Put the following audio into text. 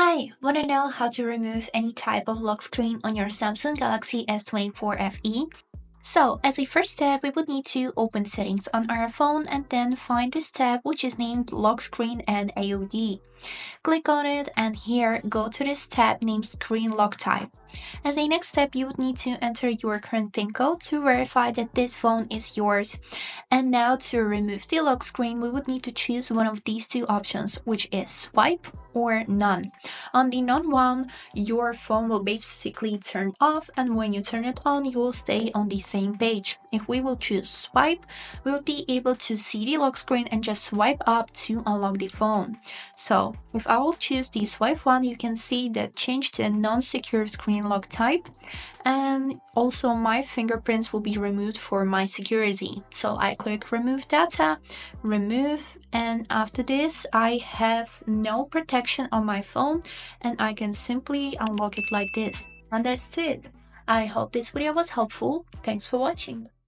Hi, wanna know how to remove any type of lock screen on your Samsung Galaxy S24 FE? So, as a first step, we would need to open settings on our phone and then find this tab which is named Lock Screen and AOD. Click on it and here go to this tab named Screen Lock Type. As a next step, you would need to enter your current PIN code to verify that this phone is yours. And now to remove the lock screen, we would need to choose one of these two options, which is swipe or none. On the none one, your phone will basically turn off, and when you turn it on, you will stay on the same page. If we will choose swipe, we will be able to see the lock screen and just swipe up to unlock the phone. So if I will choose the swipe one, you can see that change to a non-secure screen lock type, and also my fingerprints will be removed for my security. So I click remove data, remove, and after this I have no protection on my phone and I can simply unlock it like this. And that's it. I hope this video was helpful. Thanks for watching.